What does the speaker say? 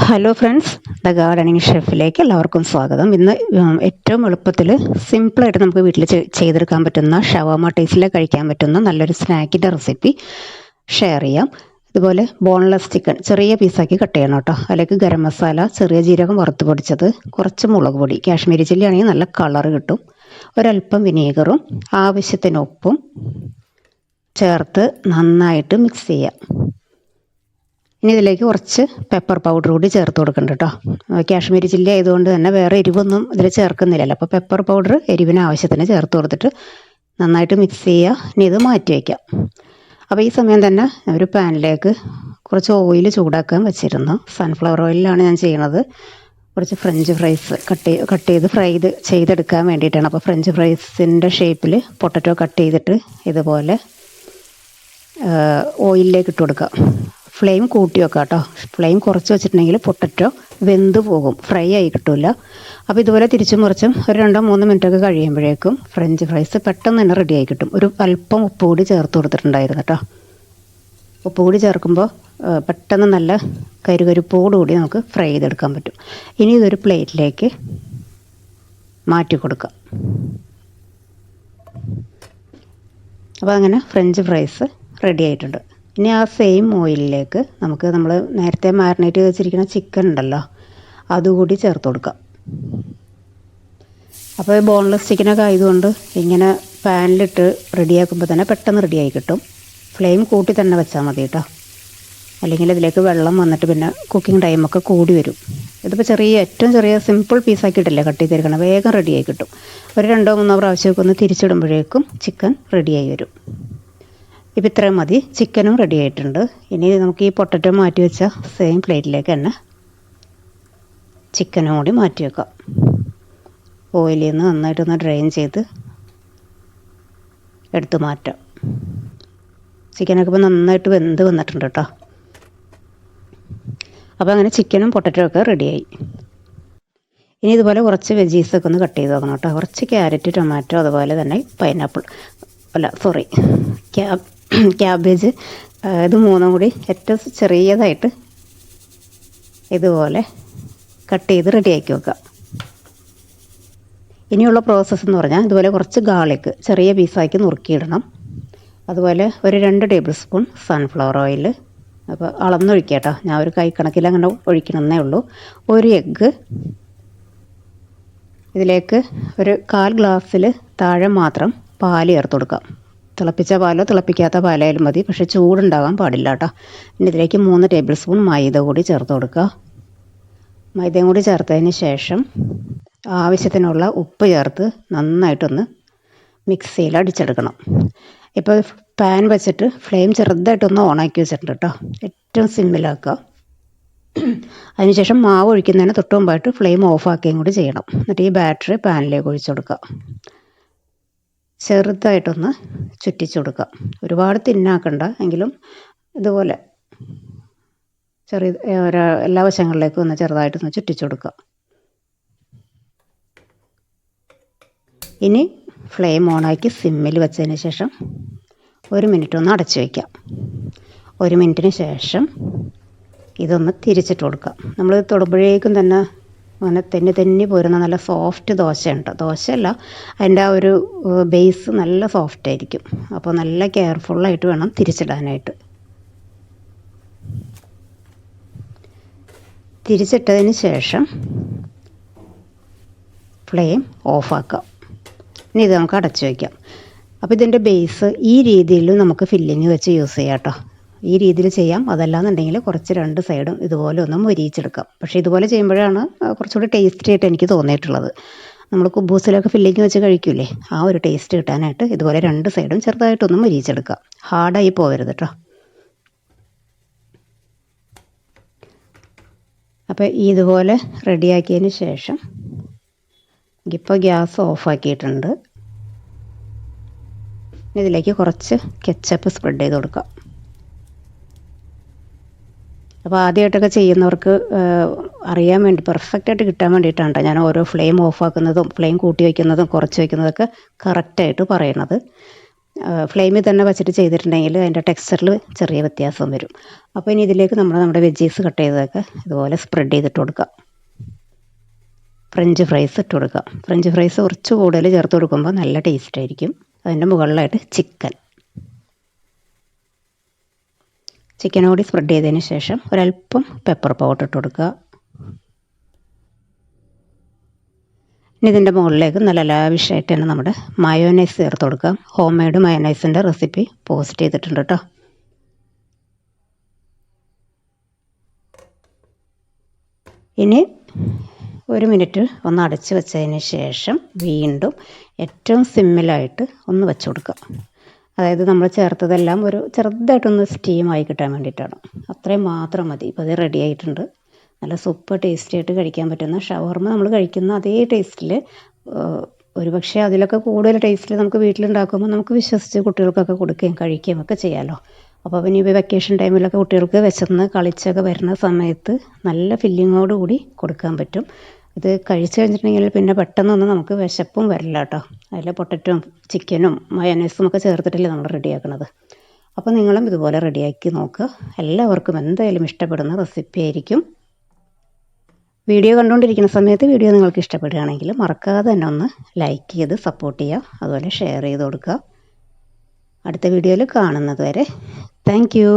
Hello friends, the gardening ഷെഫിലേക്ക് എല്ലാവർക്കും സ്വാഗതം. ഇന്ന് ഏറ്റവും എളുപ്പത്തിൽ സിമ്പിളായിട്ട് നമുക്ക് വീട്ടിൽ ചെയ്തെടുക്കാൻ പറ്റുന്ന ഷവർമ ടേസ്റ്റിൽ കഴിക്കാൻ പറ്റുന്ന നല്ലൊരു സ്നാക്കിൻ്റെ റെസിപ്പി ഷെയർ ചെയ്യാം. ഇതുപോലെ ബോൺലെസ് ചിക്കൻ ചെറിയ പീസാക്കി കട്ട് ചെയ്യണം കേട്ടോ. അതിലേക്ക് ഗരം മസാല, ചെറിയ ജീരകം വറുത്ത് പൊടിച്ചത്, കുറച്ച് മുളക് പൊടി, കാശ്മീരി ചില്ലി ആണെങ്കിൽ നല്ല കളർ കിട്ടും, ഒരല്പം വിനീഗറും ആവശ്യത്തിന് ഉപ്പും ചേർത്ത് നന്നായിട്ട് മിക്സ് ചെയ്യാം. ഇനി ഇതിലേക്ക് കുറച്ച് പെപ്പർ പൗഡർ കൂടി ചേർത്ത് കൊടുക്കുന്നുണ്ട് കേട്ടോ. കാശ്മീരി ചില്ലി ആയതുകൊണ്ട് തന്നെ വേറെ എരിവൊന്നും ഇതിൽ ചേർക്കുന്നില്ലല്ലോ, അപ്പോൾ പെപ്പർ പൗഡർ എരിവിന് ആവശ്യത്തിന് ചേർത്ത് കൊടുത്തിട്ട് നന്നായിട്ട് മിക്സ് ചെയ്യുക. ഇനി ഇത് മാറ്റി വയ്ക്കാം. അപ്പോൾ ഈ സമയം തന്നെ ഒരു പാനിലേക്ക് കുറച്ച് ഓയിൽ ചൂടാക്കാൻ വെച്ചിരുന്നു. സൺഫ്ലവർ ഓയിലാണ് ഞാൻ ചെയ്യണത്. കുറച്ച് ഫ്രഞ്ച് ഫ്രൈസ് കട്ട് ചെയ്ത് ചെയ്തെടുക്കാൻ വേണ്ടിയിട്ടാണ്. അപ്പോൾ ഫ്രഞ്ച് ഫ്രൈസിൻ്റെ ഷേപ്പിൽ പൊട്ടറ്റോ കട്ട് ചെയ്തിട്ട് ഇതുപോലെ ഓയിലിലേക്ക് ഇട്ട് കൊടുക്കുക. ഫ്ലെയിം കൂട്ടി വെക്കുക കേട്ടോ. ഫ്ലെയിം കുറച്ച് വെച്ചിട്ടുണ്ടെങ്കിൽ പൊട്ടറ്റോ വെന്ത് പോകും, ഫ്രൈ ആയി കിട്ടില്ല. അപ്പോൾ ഇതുപോലെ തിരിച്ചും മറിച്ചും ഒരു 2-3 മിനിറ്റൊക്കെ കഴിയുമ്പോഴേക്കും ഫ്രഞ്ച് ഫ്രൈസ് പെട്ടെന്ന് തന്നെ റെഡിയായി കിട്ടും. ഒരു അല്പം ഉപ്പ് കൂടി ചേർത്ത് കൊടുത്തിട്ടുണ്ടായിരുന്നു കേട്ടോ. ഉപ്പ് കൂടി ചേർക്കുമ്പോൾ പെട്ടെന്ന് നല്ല കരുകരുപ്പോടുകൂടി നമുക്ക് ഫ്രൈ ചെയ്തെടുക്കാൻ പറ്റും. ഇനി ഇതൊരു പ്ലേറ്റിലേക്ക് മാറ്റി കൊടുക്കാം. അപ്പോൾ അങ്ങനെ ഫ്രഞ്ച് ഫ്രൈസ് റെഡി ആയിട്ടുണ്ട്. ഇനി ആ സെയിം ഓയിലിലേക്ക് നമ്മൾ നേരത്തെ മാരിനേറ്റ് ചെയ്ത് വെച്ചിരിക്കുന്ന ചിക്കൻ ഉണ്ടല്ലോ, അതുകൂടി ചേർത്ത് കൊടുക്കാം. അപ്പോൾ ബോൺലെസ് ചിക്കനൊക്കെ ആയതുകൊണ്ട് ഇങ്ങനെ പാനിലിട്ട് റെഡിയാക്കുമ്പോൾ തന്നെ പെട്ടെന്ന് റെഡിയായി കിട്ടും. ഫ്ലെയിം കൂട്ടി തന്നെ വെച്ചാൽ മതി കേട്ടോ, അല്ലെങ്കിൽ ഇതിലേക്ക് വെള്ളം വന്നിട്ട് പിന്നെ കുക്കിംഗ് ടൈമൊക്കെ കൂടി വരും. ഇതിപ്പോൾ ഏറ്റവും ചെറിയ സിമ്പിൾ പീസാക്കിയിട്ടല്ലേ കട്ട് ചെയ്തിരിക്കണം, വേഗം റെഡിയായി കിട്ടും. ഒരു 2-3 പ്രാവശ്യമൊക്കെ ഒന്ന് തിരിച്ചിടുമ്പോഴേക്കും ചിക്കൻ റെഡിയായി വരും. ഇപ്പം ഇത്രയും മതി, ചിക്കനും റെഡി ആയിട്ടുണ്ട്. ഇനി നമുക്ക് ഈ പൊട്ടറ്റോ മാറ്റി വെച്ച സെയിം പ്ലേറ്റിലേക്ക് തന്നെ ചിക്കനും കൂടി മാറ്റി വെക്കാം. ഓയിലിൽ നിന്ന് നന്നായിട്ടൊന്ന് ഡ്രെയിൻ ചെയ്ത് എടുത്ത് മാറ്റാം. ചിക്കനൊക്കെ ഇപ്പോൾ നന്നായിട്ട് വെന്ത് വന്നിട്ടുണ്ട് കേട്ടോ. അപ്പോൾ അങ്ങനെ ചിക്കനും പൊട്ടറ്റോ ഒക്കെ റെഡിയായി. ഇനി ഇതുപോലെ കുറച്ച് വെജീസൊക്കെ ഒന്ന് കട്ട് ചെയ്ത് വെക്കണം കേട്ടോ. കുറച്ച് ക്യാരറ്റ്, ടൊമാറ്റോ, അതുപോലെ തന്നെ പൈനാപ്പിൾ ക്യാബേജ്, ഇത് 3 കൂടി ഏറ്റവും ചെറിയതായിട്ട് ഇതുപോലെ കട്ട് ചെയ്ത് റെഡിയാക്കി വെക്കാം. ഇനിയുള്ള പ്രോസസ്സ് എന്ന് പറഞ്ഞാൽ ഇതുപോലെ കുറച്ച് ഗാർലിക് ചെറിയ പീസാക്കി നുറുക്കിയിടണം. അതുപോലെ ഒരു 2 ടേബിൾ സ്പൂൺ സൺഫ്ലവർ ഓയിൽ. അപ്പോൾ അളന്നൊഴിക്കുക കേട്ടോ, ഞാൻ ഒരു കൈക്കണക്കിൽ അങ്ങനെ ഒഴിക്കണമെന്നേ ഉള്ളൂ. ഒരു എഗ്ഗ്, ഇതിലേക്ക് ഒരു 1/4 ഗ്ലാസ്സിൽ താഴെ മാത്രം പാൽ ചേർത്ത് കൊടുക്കാം. തിളപ്പിച്ച പാലോ തിളപ്പിക്കാത്ത പാലായാലും മതി, പക്ഷേ ചൂടുണ്ടാകാൻ പാടില്ല കേട്ടോ. പിന്നെ ഇതിലേക്ക് 3 ടേബിൾ സ്പൂൺ മൈദ കൂടി ചേർത്ത് കൊടുക്കുക. മൈദയും കൂടി ചേർത്തതിന് ശേഷം ആവശ്യത്തിനുള്ള ഉപ്പ് ചേർത്ത് നന്നായിട്ടൊന്ന് മിക്സിയിൽ അടിച്ചെടുക്കണം. ഇപ്പോൾ പാൻ വെച്ചിട്ട് ഫ്ലെയിം ചെറുതായിട്ടൊന്ന് ഓണാക്കി വെച്ചിട്ടുണ്ട് കേട്ടോ. ഏറ്റവും സിമ്മിലാക്കുക. അതിനുശേഷം മാവ് ഒഴിക്കുന്നതിന് തൊട്ട് മുമ്പായിട്ട് ഫ്ലെയിം ഓഫാക്കുകയും കൂടി ചെയ്യണം. എന്നിട്ട് ഈ ബാറ്ററി പാനിലേക്ക് ഒഴിച്ചു കൊടുക്കുക. ചെറുതായിട്ടൊന്ന് ചുറ്റിച്ചു കൊടുക്കുക. ഒരുപാട് തിന്നാക്കണ്ട, എങ്കിലും ഇതുപോലെ എല്ലാ വശങ്ങളിലേക്കും ഒന്ന് ചെറുതായിട്ടൊന്ന് ചുറ്റിച്ചു കൊടുക്കുക. ഇനി ഫ്ലെയിം ഓണാക്കി സിമ്മിൽ വെച്ചതിന് ശേഷം 1 മിനിറ്റ് ഒന്ന് അടച്ചു വയ്ക്കാം. 1 മിനിറ്റിന് ശേഷം ഇതൊന്ന് തിരിച്ചിട്ട് കൊടുക്കുക. നമ്മൾ തൊടുമ്പോഴേക്കും തന്നെ അങ്ങനെ തെന്നി പോരുന്ന നല്ല സോഫ്റ്റ് ദോശയുണ്ട്. ദോശയല്ല, അതിൻ്റെ ആ ഒരു ബേസ് നല്ല സോഫ്റ്റ് ആയിരിക്കും. അപ്പോൾ നല്ല കെയർഫുള്ളായിട്ട് വേണം തിരിച്ചിടാനായിട്ട്. തിരിച്ചിട്ടതിന് ശേഷം ഫ്ലെയിം ഓഫാക്കാം. ഇനി ഇത് നമുക്ക് അടച്ചു വയ്ക്കാം. അപ്പോൾ ഇതിൻ്റെ ബേസ് ഈ രീതിയിൽ നമുക്ക് ഫില്ലിങ് വെച്ച് യൂസ് ചെയ്യാം കേട്ടോ. ഈ രീതിയിൽ ചെയ്യാം. അതല്ലാന്നുണ്ടെങ്കിൽ കുറച്ച് 2 സൈഡും ഇതുപോലെ ഒന്ന് മൊരിയിച്ചെടുക്കാം. പക്ഷേ ഇതുപോലെ ചെയ്യുമ്പോഴാണ് കുറച്ചുകൂടി ടേസ്റ്റി ആയിട്ട് എനിക്ക് തോന്നിയിട്ടുള്ളത്. നമ്മൾ കുബൂസിലൊക്കെ ഫില്ലിങ് വെച്ച് കഴിക്കൂലേ, ആ ഒരു ടേസ്റ്റ് കിട്ടാനായിട്ട് ഇതുപോലെ 2 സൈഡും ചെറുതായിട്ടൊന്ന് മൊരിയിച്ചെടുക്കാം. ഹാർഡായി പോകരുത് കേട്ടോ. അപ്പോൾ ഇതുപോലെ റെഡിയാക്കിയതിന് ശേഷം ഇപ്പോൾ ഗ്യാസ് ഓഫാക്കിയിട്ടുണ്ട്. ഇതിലേക്ക് കുറച്ച് കെച്ചപ്പ് സ്പ്രെഡ് ചെയ്ത് കൊടുക്കാം. അപ്പോൾ ആദ്യമായിട്ടൊക്കെ ചെയ്യുന്നവർക്ക് അറിയാൻ വേണ്ടി പെർഫെക്റ്റായിട്ട് കിട്ടാൻ വേണ്ടിയിട്ടാണ് ഞാൻ ഓരോ ഫ്ലെയിം ഓഫാക്കുന്നതും ഫ്ലെയിം കൂട്ടി വയ്ക്കുന്നതും കുറച്ച് വയ്ക്കുന്നതൊക്കെ കറക്റ്റായിട്ട് പറയണത്. ഫ്ലെയിമിൽ തന്നെ വെച്ചിട്ട് ചെയ്തിട്ടുണ്ടെങ്കിൽ അതിൻ്റെ ടെക്സ്ചറിൽ ചെറിയ വ്യത്യാസം വരും. അപ്പോൾ ഇനി ഇതിലേക്ക് നമ്മുടെ വെജീസ് കട്ട് ചെയ്തതൊക്കെ ഇതുപോലെ സ്പ്രെഡ് ചെയ്തിട്ട് കൊടുക്കാം. ഫ്രഞ്ച് ഫ്രൈസ് ഇട്ട് കൊടുക്കാം. ഫ്രഞ്ച് ഫ്രൈസ് കുറച്ച് കൂടുതൽ ചേർത്ത് കൊടുക്കുമ്പോൾ നല്ല ടേസ്റ്റ് ആയിരിക്കും. അതിൻ്റെ മുകളിലായിട്ട് ചിക്കൻ കൂടി സ്പ്രെഡ് ചെയ്തതിന് ശേഷം ഒരല്പം പെപ്പർ പൗഡർ ഇട്ട് കൊടുക്കുക. ഇനി ഇതിൻ്റെ മുകളിലേക്ക് നല്ല ലാവിഷായിട്ട് തന്നെ നമ്മുടെ മയോനൈസ് ചേർത്ത് കൊടുക്കാം. ഹോം മെയ്ഡ് മയോനൈസിൻ്റെ റെസിപ്പി പോസ്റ്റ് ചെയ്തിട്ടുണ്ട് കേട്ടോ. ഇനി 1 മിനിറ്റ് ഒന്ന് അടച്ച് വെച്ചതിന് ശേഷം വീണ്ടും ഏറ്റവും സിമ്മിലായിട്ട് ഒന്ന് വെച്ച് കൊടുക്കുക. അതായത് നമ്മൾ ചേർത്തതെല്ലാം ഒരു ചെറുതായിട്ടൊന്ന് സ്റ്റീമായി കിട്ടാൻ വേണ്ടിയിട്ടാണ്. അത്രയും മാത്രം മതി. ഇപ്പോൾ അത് റെഡി ആയിട്ടുണ്ട്. നല്ല സൂപ്പർ ടേസ്റ്റി ആയിട്ട് കഴിക്കാൻ പറ്റുന്ന ഷവർമ നമ്മൾ കഴിക്കുന്ന അതേ ടേസ്റ്റിൽ, ഒരുപക്ഷെ അതിലൊക്കെ കൂടുതൽ ടേസ്റ്റിൽ നമുക്ക് വീട്ടിലുണ്ടാക്കുമ്പോൾ നമുക്ക് വിശ്വസിച്ച് കുട്ടികൾക്കൊക്കെ കൊടുക്കുകയും കഴിക്കുകയും ഒക്കെ ചെയ്യാമല്ലോ. അപ്പോൾ പിന്നെ ഈ വെക്കേഷൻ ടൈമിലൊക്കെ കുട്ടികൾക്ക് വിശന്ന് കളിച്ചൊക്കെ വരുന്ന സമയത്ത് നല്ല ഫില്ലിങ്ങോട് കൂടി കൊടുക്കാൻ പറ്റും. ഇത് കഴിച്ചു കഴിഞ്ഞിട്ടുണ്ടെങ്കിൽ പിന്നെ പെട്ടെന്നൊന്നും നമുക്ക് വിശപ്പും വരില്ല കേട്ടോ. അതിൽ പൊട്ടറ്റും ചിക്കനും മയോനൈസും ഒക്കെ ചേർത്തിട്ടല്ലേ നമ്മൾ റെഡിയാക്കുന്നത്. അപ്പോൾ നിങ്ങളും ഇതുപോലെ റെഡിയാക്കി നോക്കുക. എല്ലാവർക്കും എന്തായാലും ഇഷ്ടപ്പെടുന്ന റെസിപ്പി ആയിരിക്കും. വീഡിയോ കണ്ടുകൊണ്ടിരിക്കുന്ന സമയത്ത് വീഡിയോ നിങ്ങൾക്ക് ഇഷ്ടപ്പെടുകയാണെങ്കിൽ മറക്കാതെ തന്നെ ഒന്ന് ലൈക്ക് ചെയ്ത് സപ്പോർട്ട് ചെയ്യുക. അതുപോലെ ഷെയർ ചെയ്ത് കൊടുക്കുക. അടുത്ത വീഡിയോയിൽ കാണുന്നത് വരെ താങ്ക് യു.